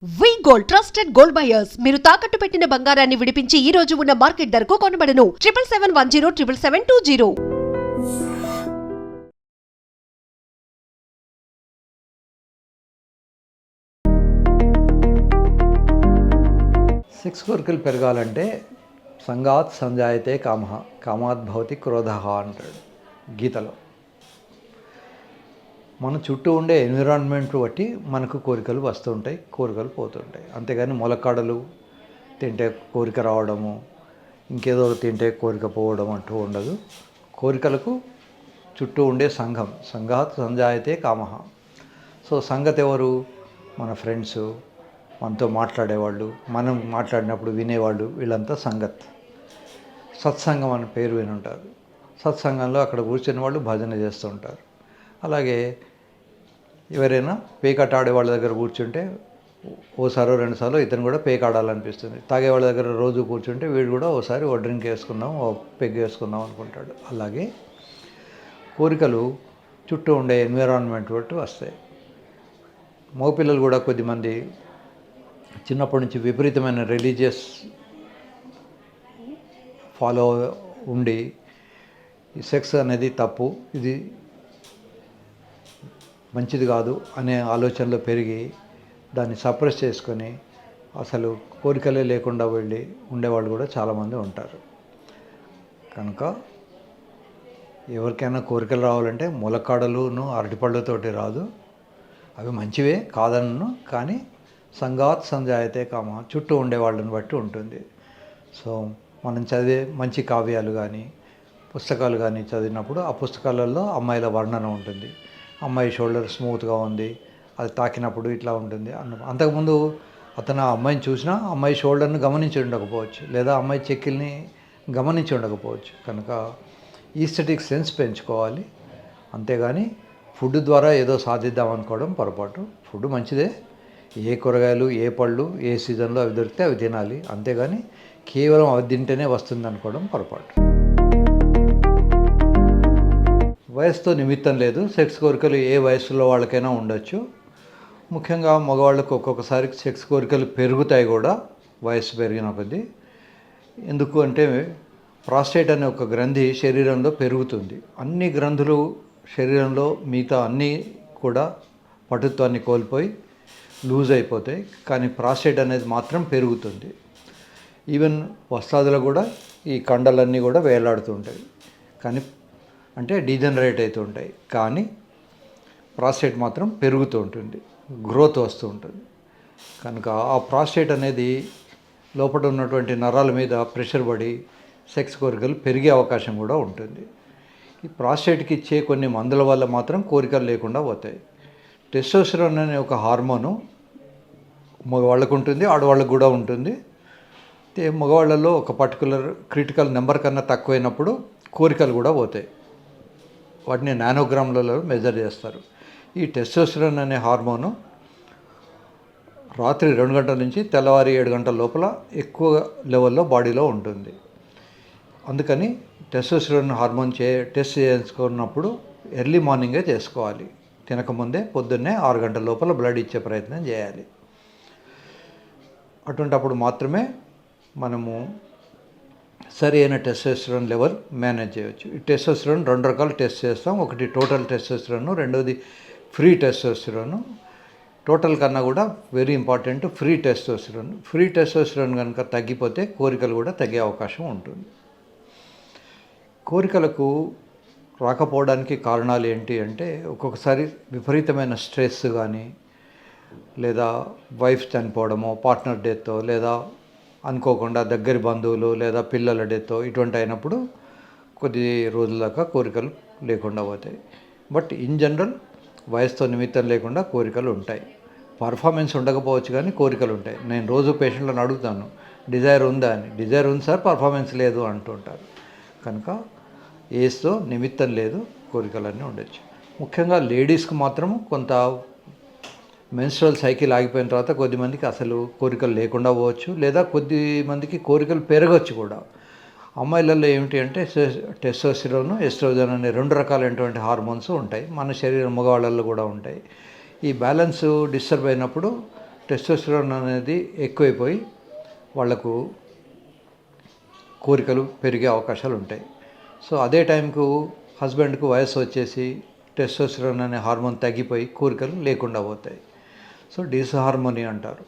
వి gold trusted gold buyers మీరు తాకట్టు పెట్టిన బంగారాన్ని విడిపించి ఈ రోజు ఉన్న మార్కెట్ ధరకు కొనబడను 7771077720. సెక్స్ కోరికలు పెరగాలంటే సంగాత్ సంజాయతే కామః కామాత్ భవతి క్రోధః అంటాడు గీతలో. మన చుట్టూ ఉండే ఎన్విరాన్మెంట్ బట్టి మనకు కోరికలు వస్తుంటాయి, కోరికలు పోతుంటాయి. అంతేగాని మొలకాడలు తింటే కోరిక రావడము, ఇంకేదో తింటే కోరిక పోవడం అంటూ ఉండదు. కోరికలకు చుట్టూ ఉండే సంగాత్ సంజాయతే కామః. సో సంగత్ ఎవరు? మన ఫ్రెండ్స్, మనతో మాట్లాడేవాళ్ళు, మనం మాట్లాడినప్పుడు వినేవాళ్ళు, వీళ్ళంతా సంగత్. సత్సంగం అనే పేరు విని ఉంటారు. సత్సంగంలో అక్కడ కూర్చుని వాళ్ళు భజన చేస్తూ ఉంటారు. అలాగే ఎవరైనా పేకాట ఆడే వాళ్ళ దగ్గర కూర్చుంటే ఓసారో రెండుసార్లు ఇతను కూడా పేక ఆడాలనిపిస్తుంది. తాగే వాళ్ళ దగ్గర రోజు కూర్చుంటే వీడు కూడా ఓసారి ఓ డ్రింక్ వేసుకుందాం, ఓ పెగ్ వేసుకుందాం అనుకుంటాడు. అలాగే కోరికలు చుట్టూ ఉండే ఎన్విరాన్మెంట్ బట్టి వస్తాయి. మగపిల్లలు కూడా కొద్దిమంది చిన్నప్పటి నుంచి విపరీతమైన రిలీజియస్ ఫాలో ఉండి ఈ సెక్స్ అనేది తప్పు, ఇది మంచిది కాదు అనే ఆలోచనలో పెరిగి దాన్ని సప్రెస్ చేసుకొని అసలు కోరికలే లేకుండా వెళ్ళి ఉండేవాళ్ళు కూడా చాలామంది ఉంటారు. కనుక ఎవరికైనా కోరికలు రావాలంటే ములక్కాడలును అరటిపళ్ళతోటి రాదు. అవి మంచివే కాదన్ను, కానీ సంగాత్ సంజాయతే కామః చుట్టూ ఉండేవాళ్ళని బట్టి ఉంటుంది. సో మనం చదివే మంచి కావ్యాలు కానీ పుస్తకాలు కానీ చదివినప్పుడు ఆ పుస్తకాలలో అమ్మాయిల వర్ణన ఉంటుంది. అమ్మాయి షోల్డర్ స్మూత్గా ఉంది, అది తాకినప్పుడు ఇట్లా ఉంటుంది అంతకుముందు అతను ఆ అమ్మాయిని చూసినా అమ్మాయి షోల్డర్ని గమనించి ఉండకపోవచ్చు, లేదా అమ్మాయి చెక్కిల్ని గమనించి ఉండకపోవచ్చు. కనుక ఈస్థెటిక్ సెన్స్ పెంచుకోవాలి. అంతేగాని ఫుడ్ ద్వారా ఏదో సాధిద్దాం అనుకోవడం పొరపాటు. ఫుడ్ మంచిదే, ఏ కూరగాయలు, ఏ పళ్ళు, ఏ సీజన్లో అవి దొరికితే అవి తినాలి. అంతేగాని కేవలం అవి తింటేనే వస్తుంది అనుకోవడం పొరపాటు. వయసుతో నిమిత్తం లేదు. సెక్స్ కోరికలు ఏ వయసులో వాళ్ళకైనా ఉండొచ్చు. ముఖ్యంగా మగవాళ్ళకు ఒక్కొక్కసారి సెక్స్ కోరికలు పెరుగుతాయి కూడా వయసు పెరిగిన కొద్దీ. ఎందుకు అంటే ప్రాస్టేట్ అనే ఒక గ్రంథి శరీరంలో పెరుగుతుంది. అన్ని గ్రంథులు శరీరంలో మిగతా అన్నీ కూడా పటుత్వాన్ని కోల్పోయి లూజ్ అయిపోతాయి, కానీ ప్రాస్టేట్ అనేది మాత్రం పెరుగుతుంది. ఈవెన్ వస్త్రాదులు కూడా ఈ కండలన్నీ కూడా వేలాడుతుంటాయి, కానీ అంటే డీజనరేట్ అవుతూ ఉంటాయి, కానీ ప్రాస్టేట్ మాత్రం పెరుగుతూ ఉంటుంది, గ్రోత్ వస్తూ ఉంటుంది. కనుక ఆ ప్రాస్టేట్ అనేది లోపల ఉన్నటువంటి నరాల మీద ప్రెషర్ పడి సెక్స్ కోరికలు పెరిగే అవకాశం కూడా ఉంటుంది. ఈ ప్రాస్టేట్కి ఇచ్చే కొన్ని మందుల వల్ల మాత్రం కోరికలు లేకుండా పోతాయి. టెస్టోస్టెరాన్ అనే ఒక హార్మోను మగవాళ్ళకు ఉంటుంది, ఆడవాళ్ళకు కూడా ఉంటుంది. మగవాళ్ళలో ఒక పర్టికులర్ క్రిటికల్ నెంబర్ కన్నా తక్కువైనప్పుడు కోరికలు కూడా పోతాయి. వాటిని నానోగ్రామ్లలో మెజర్ చేస్తారు. ఈ టెస్టోస్టెరాన్ అనే హార్మోను రాత్రి 2 గంటల నుంచి తెల్లవారి 7 గంటల లోపల ఎక్కువ లెవెల్లో బాడీలో ఉంటుంది. అందుకని టెస్టోస్టెరాన్ హార్మోన్ టెస్ట్ చేసుకున్నప్పుడు ఎర్లీ మార్నింగే చేసుకోవాలి. తినకముందే పొద్దున్నే 6 గంటల లోపల బ్లడ్ ఇచ్చే ప్రయత్నం చేయాలి. అటువంటప్పుడు మాత్రమే మనము సరి అయిన టెస్టోస్టెరాన్ లెవెల్ మేనేజ్ చేయవచ్చు. ఈ టెస్టోస్టెరాన్ 2 రకాలు టెస్ట్ చేస్తాం. ఒకటి టోటల్ టెస్టోస్టెరాన్, రెండోది ఫ్రీ టెస్టోస్టెరాన్. టోటల్ కన్నా కూడా very important free testosterone. Free testosterone కనుక తగ్గిపోతే కోరికలు కూడా తగ్గే అవకాశం ఉంటుంది. కోరికలకు రాకపోవడానికి కారణాలు ఏంటి అంటే ఒక్కొక్కసారి విపరీతమైన స్ట్రెస్ కానీ, లేదా వైఫ్ చనిపోవడమో, పార్ట్నర్ డెత్తో, లేదా అనుకోకుండా దగ్గరి బంధువులు లేదా పిల్లల డెత్తో ఇటువంటి అయినప్పుడు కొద్ది రోజుల దాకా కోరికలు లేకుండా పోతాయి. బట్ ఇన్ జనరల్ వయసుతో నిమిత్తం లేకుండా కోరికలు ఉంటాయి. పర్ఫార్మెన్స్ ఉండకపోవచ్చు కానీ కోరికలు ఉంటాయి. నేను రోజు పేషెంట్లను అడుగుతాను, డిజైర్ ఉందా అని. డిజైర్ ఉంది సార్, పర్ఫార్మెన్స్ లేదు అంటుంటారు. కనుక ఏజ్తో నిమిత్తం లేదు, కోరికలన్నీ ఉండొచ్చు. ముఖ్యంగా లేడీస్కి మాత్రం కొంత మెన్స్ట్రల్ సైకిల్ ఆగిపోయిన తర్వాత కొద్దిమందికి అసలు కోరికలు లేకుండా పోవచ్చు, లేదా కొద్దిమందికి కోరికలు పెరగవచ్చు కూడా. అమ్మాయిలలో ఏమిటి అంటే టెస్టోస్టెరాన్, ఎస్ట్రోజన్ అనే 2 రకాలైనటువంటి హార్మోన్స్ ఉంటాయి. మన శరీరం మగవాళ్ళల్లో కూడా ఉంటాయి. ఈ బ్యాలెన్స్ డిస్టర్బ్ అయినప్పుడు టెస్టోస్టెరాన్ అనేది ఎక్కువైపోయి వాళ్లకు కోరికలు పెరిగే అవకాశాలు ఉంటాయి. సో అదే టైంకు హస్బెండ్కు వయసు వచ్చేసి టెస్టోస్టెరాన్ అనే హార్మోన్ తగ్గిపోయి కోరికలు లేకుండా పోతాయి. సో డిస్హార్మోనీ అంటారు.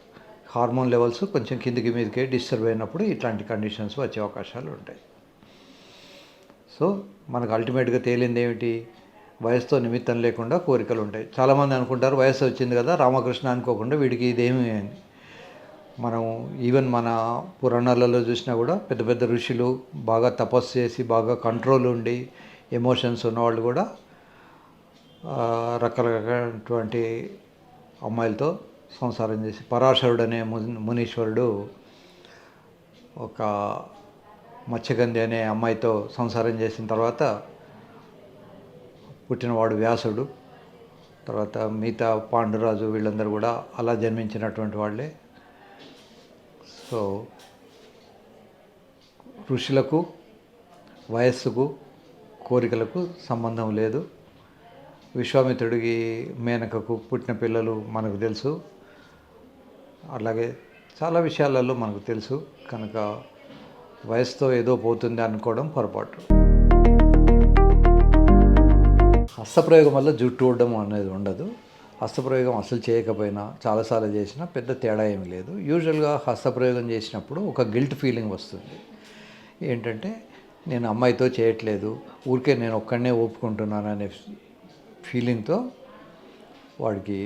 హార్మోన్ లెవెల్స్ కొంచెం కిందికి మీదకి డిస్టర్బ్ అయినప్పుడు ఇట్లాంటి కండిషన్స్ వచ్చే అవకాశాలు ఉంటాయి. సో మనకు అల్టిమేట్గా తేలింది ఏమిటి? వయసుతో నిమిత్తం లేకుండా కోరికలు ఉంటాయి. చాలామంది అనుకుంటారు వయసు వచ్చింది కదా రామకృష్ణ అనుకోకుండా వీడికి ఇదేమి అని. మనం ఈవెన్ మన పురాణాలలో చూసినా కూడా పెద్ద పెద్ద ఋషులు బాగా తపస్సు చేసి బాగా కంట్రోల్ ఉండి ఎమోషన్స్ ఉన్నవాళ్ళు కూడా రకరకాలైనటువంటి అమ్మాయిలతో సంసారం చేసి పరాశరుడు అనే మునీశ్వరుడు ఒక మత్స్యగంధి అనే అమ్మాయితో సంసారం చేసిన తర్వాత పుట్టినవాడు వ్యాసుడు, తర్వాత మిగతా పాండురాజు వీళ్ళందరూ కూడా అలా జన్మించినటువంటి వాళ్ళే. సో ఋషులకు వయస్సుకు కోరికలకు సంబంధం లేదు. విశ్వామిత్రుడికి మేనకకు పుట్టిన పిల్లలు మనకు తెలుసు. అలాగే చాలా విషయాలలో మనకు తెలుసు. కనుక వయసుతో ఏదో పోతుంది అనుకోవడం పొరపాటు. హస్తప్రయోగం వల్ల జుట్టు ఊడడం అనేది ఉండదు. హస్తప్రయోగం అసలు చేయకపోయినా చాలాసార్లు చేసినా పెద్ద తేడా ఏమి లేదు. యూజువల్గా హస్తప్రయోగం చేసినప్పుడు ఒక గిల్ట్ ఫీలింగ్ వస్తుంది. ఏంటంటే నేను అమ్మాయితో చేయట్లేదు, ఊరికే నేను ఒక్కడనే ఒప్పుకుంటున్నాను అనే ఫీలింగ్తో వాడికి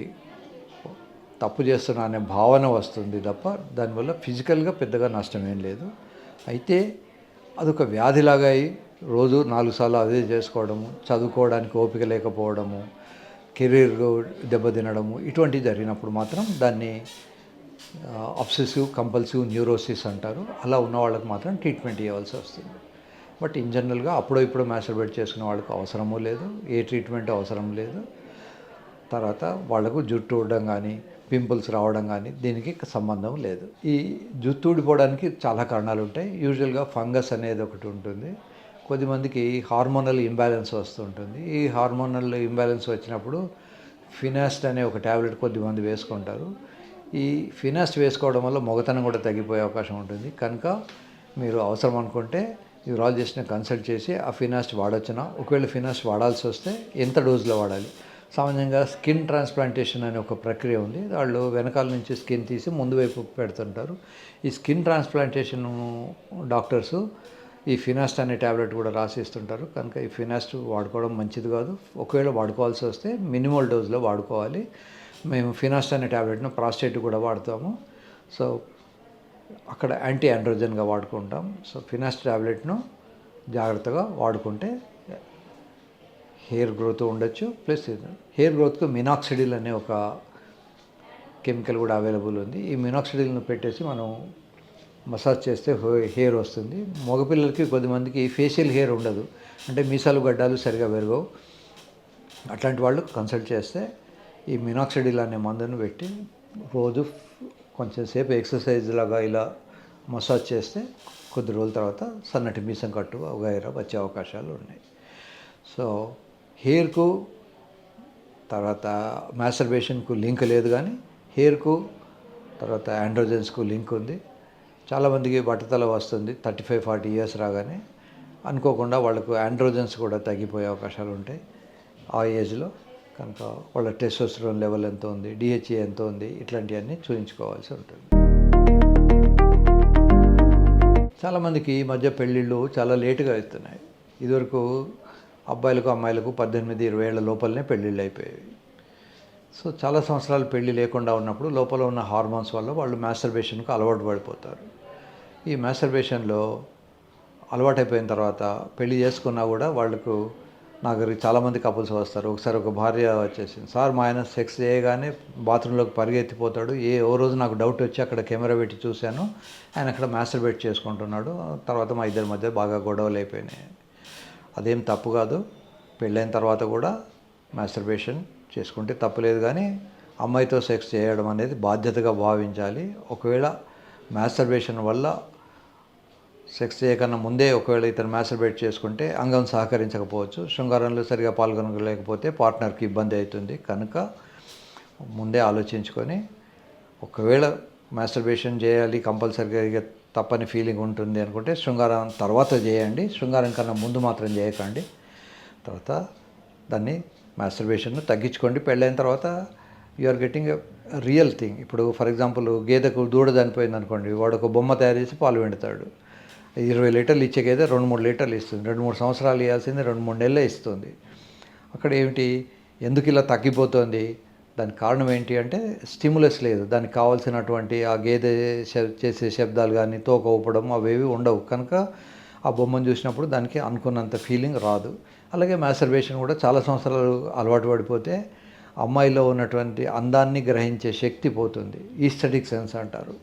తప్పు చేస్తున్నా అనే భావన వస్తుంది తప్ప దానివల్ల ఫిజికల్గా పెద్దగా నష్టం ఏం లేదు. అయితే అదొక వ్యాధిలాగా అయి రోజు 4 సార్లు అదే చేసుకోవడము, చదువుకోవడానికి ఓపిక లేకపోవడము, కెరీర్ దెబ్బతినడము ఇటువంటివి జరిగినప్పుడు మాత్రం దాన్ని అబ్సెసివ్ కంపల్సివ్ న్యూరోసిస్ అంటారు. అలా ఉన్న వాళ్ళకి మాత్రం ట్రీట్మెంట్ ఇవ్వాల్సి వస్తుంది. బట్ ఇన్ జనరల్గా అప్పుడో ఇప్పుడు మ్యాస్టర్బేట్ చేసుకునే వాళ్ళకి అవసరమూ లేదు, ఏ ట్రీట్మెంట్ అవసరం లేదు. తర్వాత వాళ్లకు జుట్టు ఊడడం కానీ పింపుల్స్ రావడం కానీ దీనికి సంబంధం లేదు. ఈ జుట్టు ఊడిపోవడానికి చాలా కారణాలు ఉంటాయి. యూజువల్గా ఫంగస్ అనేది ఒకటి ఉంటుంది. కొద్దిమందికి హార్మోనల్ ఇంబ్యాలెన్స్ వస్తుంటుంది. ఈ హార్మోనల్ ఇంబ్యాలెన్స్ వచ్చినప్పుడు ఫినాస్ట్ అనే ఒక ట్యాబ్లెట్ కొద్దిమంది వేసుకుంటారు. ఈ ఫినాస్ట్ వేసుకోవడం వల్ల మొగతనం కూడా తగ్గిపోయే అవకాశం ఉంటుంది. కనుక మీరు అవసరం అనుకుంటే యూరాలజిస్ట్ని కన్సల్ట్ చేసి ఆ ఫినాస్ట్ వాడొచ్చునా, ఒకవేళ ఫినాస్ట్ వాడాల్సి వస్తే ఎంత డోసులో వాడాలి. సామాన్యంగా స్కిన్ ట్రాన్స్ప్లాంటేషన్ అనే ఒక ప్రక్రియ ఉంది. వాళ్ళు వెనకాల నుంచి స్కిన్ తీసి ముందు వైపు పెడుతుంటారు. ఈ స్కిన్ ట్రాన్స్ప్లాంటేషన్ డాక్టర్సు ఈ ఫినాస్ట్ అనే ట్యాబ్లెట్ కూడా రాసిస్తుంటారు. కనుక ఈ ఫినాస్ట్ వాడుకోవడం మంచిది కాదు. ఒకవేళ వాడుకోవాల్సి వస్తే మినిమల్ డోజ్లో వాడుకోవాలి. మేము ఫినాస్ట్ అనే ట్యాబ్లెట్ను ప్రాస్టేట్ కూడా వాడతాము. సో అక్కడ యాంటీ ఆండ్రోజన్గా వాడుకుంటాం. సో ఫినాస్ట్ ట్యాబ్లెట్ను జాగ్రత్తగా వాడుకుంటే హెయిర్ గ్రోత్ ఉండొచ్చు. ప్లస్ హెయిర్ గ్రోత్కు మినాక్సిడిల్ అనే ఒక కెమికల్ కూడా అవైలబుల్ ఉంది. ఈ మినాక్సిడిల్ను పెట్టేసి మనం మసాజ్ చేస్తే హెయిర్ వస్తుంది. మగపిల్లలకి కొద్దిమందికి ఫేషియల్ హెయిర్ ఉండదు, అంటే మీసాలు గడ్డాలు సరిగా పెరగవు. అట్లాంటి వాళ్ళు కన్సల్ట్ చేస్తే ఈ మినాక్సిడిల్ అనే మందును పెట్టి రోజు కొంచెం సేపు ఎక్సర్సైజ్ లాగా ఇలా మసాజ్ చేస్తే కొద్ది రోజుల తర్వాత సన్నటి మీసం కట్టు వగైరా వచ్చే అవకాశాలు ఉన్నాయి. సో హెయిర్కు తర్వాత మ్యాస్టర్బేషన్కు లింక్ లేదు, కానీ హెయిర్కు తర్వాత ఆండ్రోజన్స్కు లింక్ ఉంది. చాలామందికి బట్టతల వస్తుంది 35-40 ఇయర్స్ రాగానే. అనుకోకుండా వాళ్ళకు ఆండ్రోజన్స్ కూడా తగ్గిపోయే అవకాశాలు ఉంటాయి ఆ ఏజ్లో. కనుక వాళ్ళ టెస్టోస్టెరాన్ లెవెల్ ఎంత ఉంది, డిహెచ్ఏ ఎంత ఉంది, ఇట్లాంటివన్నీ చూపించుకోవాల్సి ఉంటుంది. చాలామందికి ఈ మధ్య పెళ్ళిళ్ళు చాలా లేటుగా అవుతున్నాయి. ఇదివరకు అబ్బాయిలకు అమ్మాయిలకు 18-20 ఏళ్ల లోపలనే పెళ్ళిళ్ళు అయిపోయేవి. సో చాలా సంవత్సరాలు పెళ్ళి లేకుండా ఉన్నప్పుడు లోపల ఉన్న హార్మోన్స్ వల్ల వాళ్ళు మ్యాస్టర్బేషన్కు అలవాటు పడిపోతారు. ఈ మ్యాస్టర్బేషన్లో అలవాటైపోయిన తర్వాత పెళ్లి చేసుకున్నా కూడా వాళ్ళకు నా దగ్గరికి చాలామంది కపుల్స్ వస్తారు. ఒకసారి ఒక భార్య వచ్చేసింది, సార్ మా ఆయన సెక్స్ చేయగానే బాత్రూంలోకి పరిగెత్తిపోతాడు, ఓ రోజు నాకు డౌట్ వచ్చి అక్కడ కెమెరా పెట్టి చూశాను, ఆయన అక్కడ మ్యాస్టర్బేట్ చేసుకుంటున్నాడు, తర్వాత మా ఇద్దరి మధ్య బాగా గొడవలు అయిపోయినాయి. అదేం తప్పు కాదు. పెళ్ళైన తర్వాత కూడా మ్యాస్టర్బేషన్ చేసుకుంటే తప్పులేదు, కానీ అమ్మాయితో సెక్స్ చేయడం అనేది బాధ్యతగా భావించాలి. ఒకవేళ మ్యాస్టర్బేషన్ వల్ల సెక్స్ చేయకన్నా ముందే ఒకవేళ ఇతను మ్యాస్టర్బేట్ చేసుకుంటే అంగం సహకరించకపోవచ్చు, శృంగారంలో సరిగా పాల్గొనలేకపోతే పార్ట్నర్కి ఇబ్బంది అవుతుంది. కనుక ముందే ఆలోచించుకొని ఒకవేళ మాస్టర్బేషన్ చేయాలి కంపల్సరీగా తప్పని ఫీలింగ్ ఉంటుంది అనుకుంటే శృంగారం తర్వాత చేయండి, శృంగారం కన్నా ముందు మాత్రం చేయకండి. తర్వాత దాన్ని మాస్టర్బేషన్ను తగ్గించుకోండి. పెళ్ళైన తర్వాత you are getting a real thing. ఇప్పుడు ఫర్ ఎగ్జాంపుల్ గేదెకు దూడ చనిపోయింది అనుకోండి, వాడు ఒక బొమ్మ తయారు చేసి పాలు పిండుతాడు. 20 లీటర్లు ఇచ్చే గేదె 2-3 లీటర్లు ఇస్తుంది. 2-3 సంవత్సరాలు ఇవ్వాల్సింది 2-3 నెలలే ఇస్తుంది. అక్కడ ఏమిటి, ఎందుకు ఇలా తగ్గిపోతుంది? దానికి కారణం ఏంటి అంటే స్టిమ్యులస్ లేదు. దానికి కావాల్సినటువంటి ఆ గేదె చేసే శబ్దాలు కానీ తోక ఊపడం అవేవి ఉండవు. కనుక ఆ బొమ్మను చూసినప్పుడు దానికి అనుకున్నంత ఫీలింగ్ రాదు. అలాగే మాస్టర్బేషన్ కూడా చాలా సంవత్సరాలు అలవాటు పడిపోతే అమ్మాయిలో ఉన్నటువంటి అందాన్ని గ్రహించే శక్తి పోతుంది. ఈస్థెటిక్ సెన్స్ అంటారు.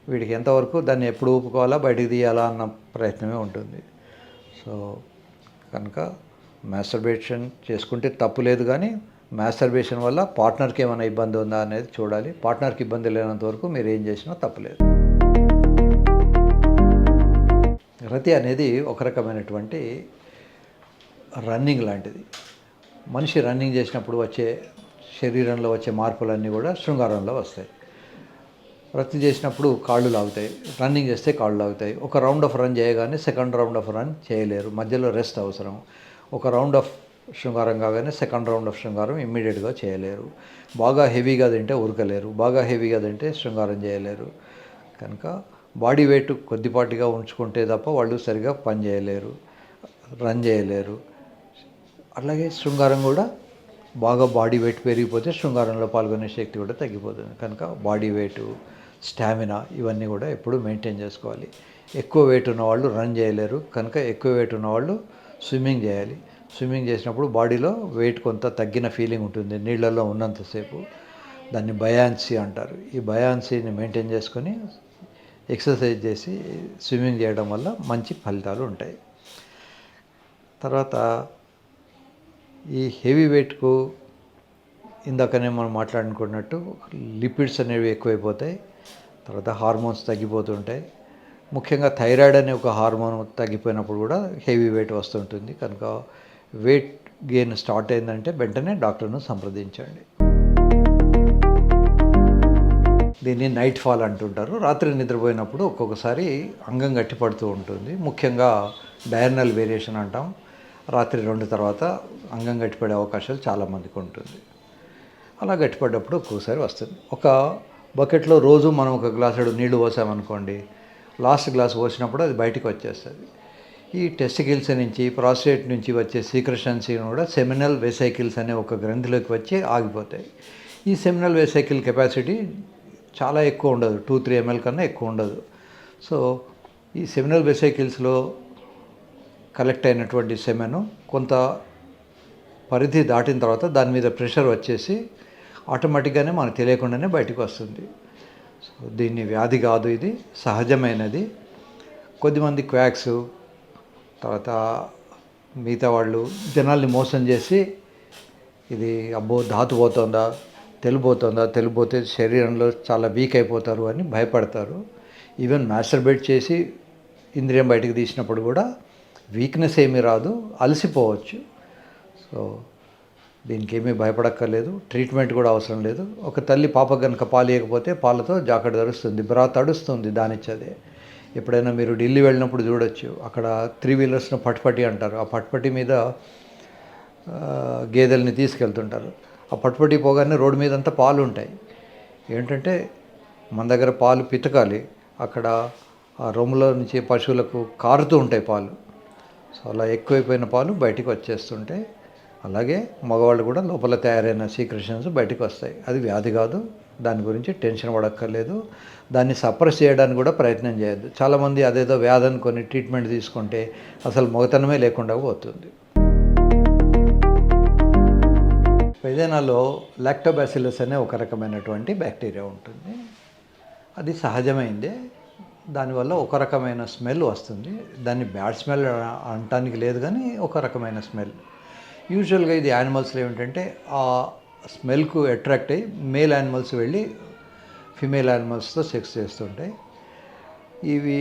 వీడికి ఎంతవరకు దాన్ని ఎప్పుడు ఊపుకోవాలా, బయటికి తీయాలా అన్న ప్రయత్నమే ఉంటుంది. సో కనుక మాస్టర్బేషన్ చేసుకుంటే తప్పు లేదు, కానీ మాస్టర్బేషన్ వల్ల పార్ట్నర్కి ఏమైనా ఇబ్బంది ఉందా అనేది చూడాలి. పార్ట్నర్కి ఇబ్బంది లేనంత వరకు మీరు ఏం చేసినా తప్పులేదు. రతి అనేది ఒక రకమైనటువంటి రన్నింగ్ లాంటిది. మనిషి రన్నింగ్ చేసినప్పుడు వచ్చే శరీరంలో వచ్చే మార్పులన్నీ కూడా శృంగారంలో వస్తాయి. రతి చేసినప్పుడు కాళ్ళు లాగుతాయి, రన్నింగ్ చేస్తే కాళ్ళు లాగుతాయి. ఒక రౌండ్ ఆఫ్ రన్ చేయగానే సెకండ్ రౌండ్ ఆఫ్ రన్ చేయలేరు, మధ్యలో రెస్ట్ అవసరం. ఒక రౌండ్ ఆఫ్ శృంగారం కాగానే సెకండ్ రౌండ్ ఆఫ్ శృంగారం ఇమ్మీడియట్గా చేయలేరు. బాగా హెవీగా తింటే ఉరకలేరు, బాగా హెవీగా తింటే శృంగారం చేయలేరు. కనుక బాడీ వెయిట్ కొద్దిపాటిగా ఉంచుకుంటే తప్ప వాళ్ళు సరిగా పని చేయలేరు, రన్ చేయలేరు. అలాగే శృంగారం కూడా బాగా బాడీ వెయిట్ పెరిగిపోతే శృంగారంలో పాల్గొనే శక్తి కూడా తగ్గిపోతుంది. కనుక బాడీ వెయిట్, స్టామినా ఇవన్నీ కూడా ఎప్పుడు మెయింటైన్ చేసుకోవాలి. ఎక్కువ వెయిట్ ఉన్నవాళ్ళు రన్ చేయలేరు. కనుక ఎక్కువ వెయిట్ ఉన్నవాళ్ళు స్విమ్మింగ్ చేయాలి. స్విమ్మింగ్ చేసినప్పుడు బాడీలో వెయిట్ కొంత తగ్గిన ఫీలింగ్ ఉంటుంది నీళ్ళల్లో ఉన్నంతసేపు. దాన్ని బయాన్సీ అంటారు. ఈ బయాన్సీని మెయింటైన్ చేసుకొని ఎక్సర్సైజ్ చేసి స్విమ్మింగ్ చేయడం వల్ల మంచి ఫలితాలు ఉంటాయి. తర్వాత ఈ హెవీ వెయిట్కు ఇందాకనే మనం మాట్లాడుకున్నట్టు లిపిడ్స్ అనేవి ఎక్కువైపోతాయి. తర్వాత హార్మోన్స్ తగ్గిపోతుంటాయి. ముఖ్యంగా థైరాయిడ్ అనే ఒక హార్మోన్ తగ్గిపోయినప్పుడు కూడా హెవీ వెయిట్ వస్తుంటుంది. కనుక వెయిట్ గెయిన్ స్టార్ట్ అయిందంటే వెంటనే డాక్టర్ను సంప్రదించండి. దీన్ని నైట్ ఫాల్ అంటుంటారు. రాత్రి నిద్రపోయినప్పుడు ఒక్కొక్కసారి అంగం గట్టిపడుతూ ఉంటుంది. ముఖ్యంగా డయర్నల్ వేరియేషన్ అంటాం. రాత్రి 2 తర్వాత అంగం గట్టిపడే అవకాశాలు చాలామందికి ఉంటుంది. అలా గట్టిపడ్డప్పుడు ఒక్కొక్కసారి వస్తుంది. ఒక బకెట్లో రోజు మనం ఒక గ్లాసుడు నీళ్లు పోసామనుకోండి, లాస్ట్ గ్లాస్ పోసినప్పుడు అది బయటికి వచ్చేస్తుంది. ఈ టెస్టికిల్స్ నుంచి, ప్రాస్టేట్ నుంచి వచ్చే సీక్రెషన్స్ కూడా సెమినల్ వెసైకిల్స్ అనే ఒక గ్రంథిలోకి వచ్చి ఆగిపోతాయి. ఈ సెమినల్ వెసైకిల్ కెపాసిటీ చాలా ఎక్కువ ఉండదు, 2-3 ml కన్నా ఎక్కువ ఉండదు. సో ఈ సెమినల్ వెసైకిల్స్లో కలెక్ట్ అయినటువంటి సెమెను కొంత పరిధి దాటిన తర్వాత దాని మీద ప్రెషర్ వచ్చేసి ఆటోమేటిక్గానే మనకు తెలియకుండానే బయటకు వస్తుంది. సో దీన్ని వ్యాధి కాదు, ఇది సహజమైనది. కొద్దిమంది క్వాక్స్, తర్వాత మిగతా వాళ్ళు జనాల్ని మోసం చేసి ఇది అబ్బో ధాతు పోతుందా, తెలిపోతే శరీరంలో చాలా వీక్ అయిపోతారు అని భయపడతారు. ఈవెన్ మాస్టర్బేట్ చేసి ఇంద్రియం బయటకు తీసినప్పుడు కూడా వీక్నెస్ ఏమీ రాదు, అలసిపోవచ్చు. సో దీనికి ఏమీ భయపడక్కర్లేదు, ట్రీట్మెంట్ కూడా అవసరం లేదు. ఒక తల్లి పాప కనుక పాలు ఇవ్వకపోతే పాలతో జాకెట్ తడుస్తుంది, బ్రా తడుస్తుంది దానిచ్చదే. ఎప్పుడైనా మీరు ఢిల్లీ వెళ్ళినప్పుడు చూడొచ్చు, అక్కడ 3 వీలర్స్ను పట్పటి అంటారు. ఆ పట్పటి మీద గేదెల్ని తీసుకెళ్తుంటారు. ఆ పట్పటి పోగానే రోడ్డు మీద అంతా పాలు ఉంటాయి. ఏంటంటే మన దగ్గర పాలు పితకాలి, అక్కడ ఆ రొమ్ములో నుంచి పశువులకు కారుతూ ఉంటాయి పాలు. సో అలా ఎక్కువైపోయిన పాలు బయటికి వచ్చేస్తుంటాయి. అలాగే మగవాళ్ళు కూడా లోపల తయారైన సీక్రెషన్స్ బయటికి వస్తాయి. అది వ్యాధి కాదు, దాని గురించి టెన్షన్ పడక్కర్లేదు. దాన్ని సప్రెస్ చేయడానికి కూడా ప్రయత్నం చేయొద్దు. చాలామంది అదేదో వ్యాధి అనుకొని ట్రీట్మెంట్ తీసుకుంటే అసలు మగతనమే లేకుండా పోతుంది. వెజైనాలో లాక్టోబాసిల్లస్ అనే ఒక రకమైనటువంటి బ్యాక్టీరియా ఉంటుంది. అది సహజమైందే, దానివల్ల ఒక రకమైన స్మెల్ వస్తుంది. దాన్ని బ్యాడ్ స్మెల్ అనటానికి లేదు, కానీ ఒక రకమైన స్మెల్. యూజువల్గా ఇది యానిమల్స్లో ఏమిటంటే ఆ స్మెల్కు అట్రాక్ట్ అయ్యి మేల్ యానిమల్స్ వెళ్ళి ఫిమేల్ యానిమల్స్తో సెక్స్ చేస్తుంటాయి. ఇవి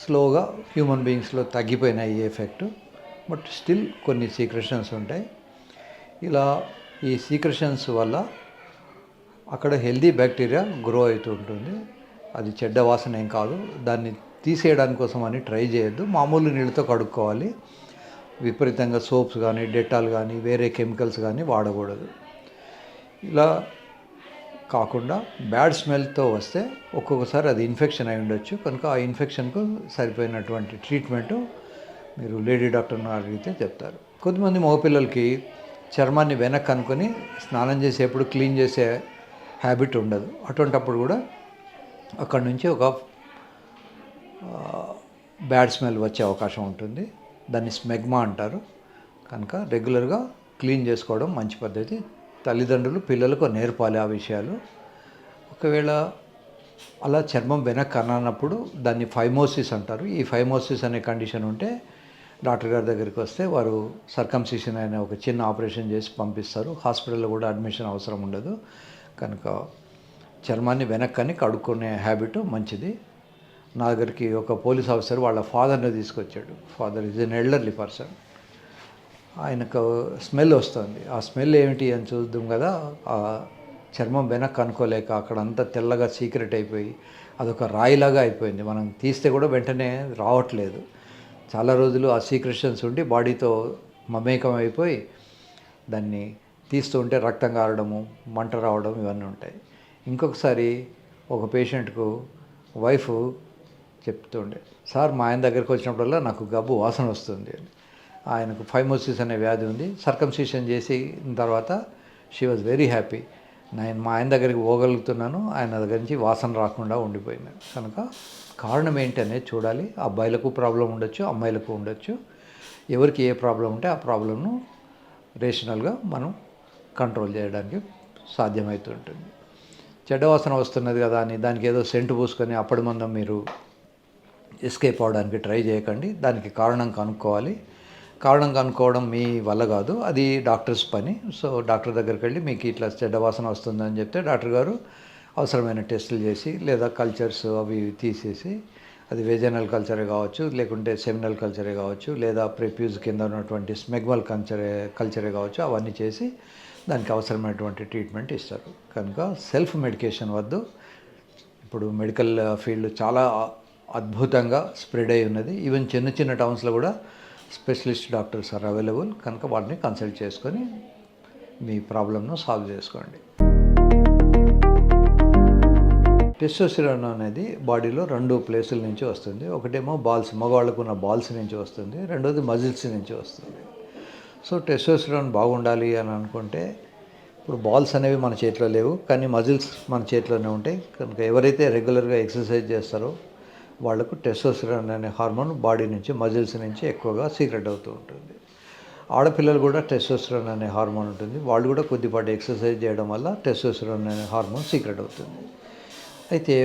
స్లోగా హ్యూమన్ బీయింగ్స్లో తగ్గిపోయినాయి ఈ ఎఫెక్ట్. బట్ స్టిల్ కొన్ని సీక్రెషన్స్ ఉంటాయి. ఇలా ఈ సీక్రెషన్స్ వల్ల అక్కడ హెల్దీ బ్యాక్టీరియా గ్రో అవుతూ ఉంటుంది. అది చెడ్డ వాసన ఏం కాదు. దాన్ని తీసేయడానికి కోసం అని ట్రై చేయొద్దు. మామూలు నీళ్ళతో కడుక్కోవాలి. విపరీతంగా సోప్స్ కానీ, డెటాల్ కానీ, వేరే కెమికల్స్ కానీ వాడకూడదు. ఇలా కాకుండా బ్యాడ్ స్మెల్తో వస్తే ఒక్కొక్కసారి అది ఇన్ఫెక్షన్ అయి ఉండొచ్చు. కనుక ఆ ఇన్ఫెక్షన్కు సరిపోయినటువంటి ట్రీట్మెంటు మీరు లేడీ డాక్టర్ని అడిగితే చెప్తారు. కొంతమంది మగపిల్లలకి చర్మాన్ని వెనక్కి అనుకొని స్నానం చేసేప్పుడు క్లీన్ చేసే హ్యాబిట్ ఉండదు. అటువంటప్పుడు కూడా అక్కడి నుంచి ఒక బ్యాడ్ స్మెల్ వచ్చే అవకాశం ఉంటుంది. దాన్ని స్మెగ్మా అంటారు. కనుక రెగ్యులర్గా క్లీన్ చేసుకోవడం మంచి పద్ధతి. తల్లిదండ్రులు పిల్లలకు నేర్పాలి ఆ విషయాలు. ఒకవేళ అలా చర్మం వెనక్కి అన్నప్పుడు దాన్ని ఫైమోసిస్ అంటారు. ఈ ఫైమోసిస్ అనే కండిషన్ ఉంటే డాక్టర్ గారి దగ్గరికి వస్తే వారు సర్కంసిషన్ అనే ఒక చిన్న ఆపరేషన్ చేసి పంపిస్తారు. హాస్పిటల్లో కూడా అడ్మిషన్ అవసరం ఉండదు. కనుక చర్మాన్ని వెనక్కని కడుక్కునే హ్యాబిట్ మంచిది. నా దగ్గరికి ఒక పోలీస్ ఆఫీసర్ వాళ్ళ ఫాదర్ని తీసుకొచ్చాడు. Father is an elderly person. ఆయనకు స్మెల్ వస్తుంది. ఆ స్మెల్ ఏమిటి అని చూద్దాం కదా. ఆ చర్మం వెనక్కి అనుకోలేక అక్కడంతా తెల్లగా సీక్రెట్ అయిపోయి అదొక రాయిలాగా అయిపోయింది. మనం తీస్తే కూడా వెంటనే రావట్లేదు. చాలా రోజులు ఆ సీక్రెషన్స్ ఉండి బాడీతో మమేకం అయిపోయి దాన్ని తీస్తూ ఉంటే రక్తం కారడము, మంట రావడం ఇవన్నీ ఉంటాయి. ఇంకొకసారి ఒక పేషెంట్కు వైఫ్ చెప్తుండే, సార్ మా ఆయన దగ్గరికి వచ్చినప్పుడల్లా నాకు గబ్బు వాసన వస్తుంది అని. ఆయనకు ఫైమోసిస్ అనే వ్యాధి ఉంది. సర్కంసిషన్ చేసిన తర్వాత షీ వాజ్ వెరీ హ్యాపీ. నేను మా ఆయన దగ్గరికి పోగలుగుతున్నాను, ఆయన దగ్గర నుంచి వాసన రాకుండా ఉండిపోయింది. కనుక కారణం ఏంటి అనేది చూడాలి. అబ్బాయిలకు ప్రాబ్లం ఉండొచ్చు, అమ్మాయిలకు ఉండొచ్చు. ఎవరికి ఏ ప్రాబ్లం ఉంటే ఆ ప్రాబ్లంను రేషనల్గా మనం కంట్రోల్ చేయడానికి సాధ్యమవుతుంటుంది. చెడ్డ వాసన వస్తున్నది కదా అని దానికి ఏదో సెంటు పూసుకొని అప్పటి మందం మీరు ఎస్కేప్ అవడానికి ట్రై చేయకండి. దానికి కారణం కనుక్కోవాలి. కారణం కనుక్కోవడం మీ వల్ల కాదు, అది డాక్టర్స్ పని. సో డాక్టర్ దగ్గరికి వెళ్ళి మీకు ఇట్లా చెడ్డ వాసన వస్తుందని చెప్తే డాక్టర్ గారు అవసరమైన టెస్టులు చేసి లేదా కల్చర్స్ అవి తీసేసి, అది వెజనల్ కల్చరే కావచ్చు, లేకుంటే సెమినల్ కల్చరే కావచ్చు, లేదా ప్రెప్యూజ్ కింద ఉన్నటువంటి స్మెగ్మల్ కల్చరే కావచ్చు, అవన్నీ చేసి దానికి అవసరమైనటువంటి ట్రీట్మెంట్ ఇస్తారు. కనుక సెల్ఫ్ మెడికేషన్ వద్దు. ఇప్పుడు మెడికల్ ఫీల్డ్ చాలా అద్భుతంగా స్ప్రెడ్ అయి ఉన్నది. ఈవెన్ చిన్న చిన్న టౌన్స్లో కూడా స్పెషలిస్ట్ డాక్టర్స్ ఆర్ అవైలబుల్. కనుక వాటిని కన్సల్ట్ చేసుకొని మీ ప్రాబ్లమ్ను సాల్వ్ చేసుకోండి. టెస్టోస్టెరాన్ అనేది బాడీలో 2 ప్లేసుల నుంచి వస్తుంది. ఒకటేమో బాల్స్, మగవాళ్ళకు ఉన్న బాల్స్ నుంచి వస్తుంది. రెండోది మజిల్స్ నుంచి వస్తుంది. సో టెస్టోస్టెరాన్ బాగుండాలి అని అనుకుంటే, ఇప్పుడు బాల్స్ అనేవి మన చేతిలో లేవు, కానీ మజిల్స్ మన చేతిలోనే ఉంటాయి. కనుక ఎవరైతే రెగ్యులర్గా ఎక్సర్సైజ్ చేస్తారో వాళ్లకు టెస్టోస్టెరాన్ అనే హార్మోన్ బాడీ నుంచి, మజిల్స్ నుంచి ఎక్కువగా సీక్రెట్ అవుతూ ఉంటుంది. ఆడపిల్లలు కూడా టెస్టోస్టెరాన్ అనే హార్మోన్ ఉంటుంది. వాళ్ళు కూడా కొద్దిపాటి ఎక్సర్సైజ్ చేయడం వల్ల టెస్టోస్టెరాన్ అనే హార్మోన్ సీక్రెట్ అవుతుంది. అయితే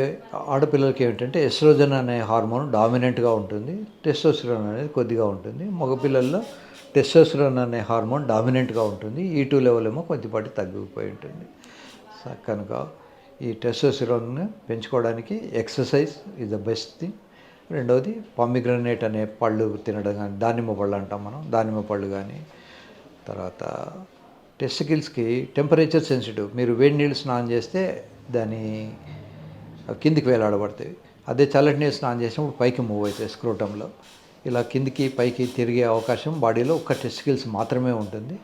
ఆడపిల్లలకి ఏమిటంటే ఎస్ట్రోజన్ అనే హార్మోన్ డామినెంట్గా ఉంటుంది, టెస్టోస్టెరాన్ అనేది కొద్దిగా ఉంటుంది. మగపిల్లల్లో టెస్టోస్టెరాన్ అనే హార్మోన్ డామినెంట్గా ఉంటుంది. E2 లెవెల్ ఏమో కొద్దిపాటి తగ్గిపోయి ఉంటుంది. కనుక ఈ టెస్టోస్టెరాన్ని పెంచుకోవడానికి exercise is the best thing. రెండవది పామిగ్రనేట్ అనే పళ్ళు తినడం కానీ, దానిమ్మ పళ్ళు అంటాం మనం, దానిమ్మ పళ్ళు కానీ. తర్వాత టెస్టికల్స్కి టెంపరేచర్ సెన్సిటివ్. మీరు వేడి నీళ్ళు స్నానం చేస్తే దాని కిందికి వేలాడబడతాయి. అదే చల్లటి నీళ్ళు స్నానం చేసినప్పుడు పైకి మూవ్ అవుతాయి స్క్రోటంలో. ఇలా కిందికి పైకి తిరిగే అవకాశం బాడీలో ఒక్క టెస్టికల్స్ మాత్రమే ఉంటుంది.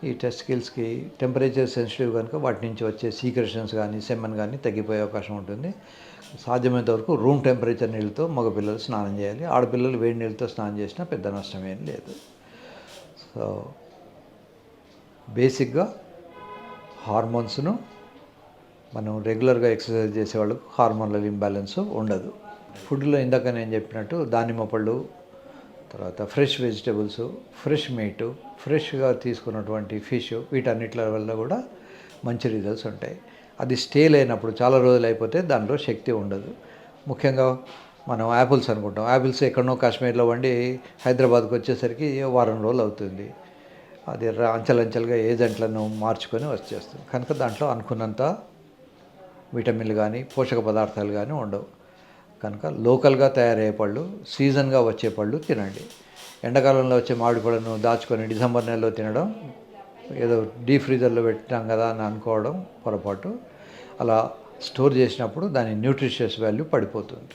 ఈ టెస్టికల్స్కి టెంపరేచర్ సెన్సిటివ్ కనుక వాటి నుంచి వచ్చే సీక్రెషన్స్ కానీ, సెమన్ కానీ తగ్గిపోయే అవకాశం ఉంటుంది. సాధ్యమైనంత వరకు రూమ్ టెంపరేచర్ నీళ్ళతో మగపిల్లలు స్నానం చేయాలి. ఆడపిల్లలు వేడి నీళ్ళతో స్నానం చేసినా పెద్ద నష్టం ఏం లేదు. సో బేసిక్గా హార్మోన్స్ను మనం రెగ్యులర్గా ఎక్సర్సైజ్ చేసేవాళ్ళకు హార్మోనల్ ఇంబ్యాలెన్స్ ఉండదు. ఫుడ్లో ఇందాక నేను చెప్పినట్టు దానిమ్మ పళ్ళు, తర్వాత ఫ్రెష్ వెజిటబుల్స్, ఫ్రెష్ మీటు, ఫ్రెష్గా తీసుకున్నటువంటి ఫిష్, వీటన్నిటి వల్ల కూడా మంచి రిజల్ట్స్ ఉంటాయి. అది స్టేల్ అయినప్పుడు చాలా రోజులు అయిపోతే దాంట్లో శక్తి ఉండదు. ముఖ్యంగా మనం యాపిల్స్ అనుకుంటాం. యాపిల్స్ ఎక్కడనో కాశ్మీర్లో వండి హైదరాబాద్కి వచ్చేసరికి వారం రోజులు అవుతుంది. అది అంచెలంచెలుగా ఏజెంట్లను మార్చుకొని వచ్చేస్తుంది. కనుక దాంట్లో అనుకున్నంత విటమిన్లు కానీ, పోషక పదార్థాలు కానీ ఉండవు. కనుక లోకల్గా తయారయ్యే పళ్ళు, సీజన్గా వచ్చే పళ్ళు తినండి. ఎండాకాలంలో వచ్చే మామిడి పళ్ళను దాచుకొని డిసెంబర్ నెలలో తినడం, ఏదో డీప్ ఫ్రీజర్లో పెట్టాం కదా అని అనుకోవడం పొరపాటు. అలా స్టోర్ చేసినప్పుడు దాని న్యూట్రిషియస్ వాల్యూ పడిపోతుంది.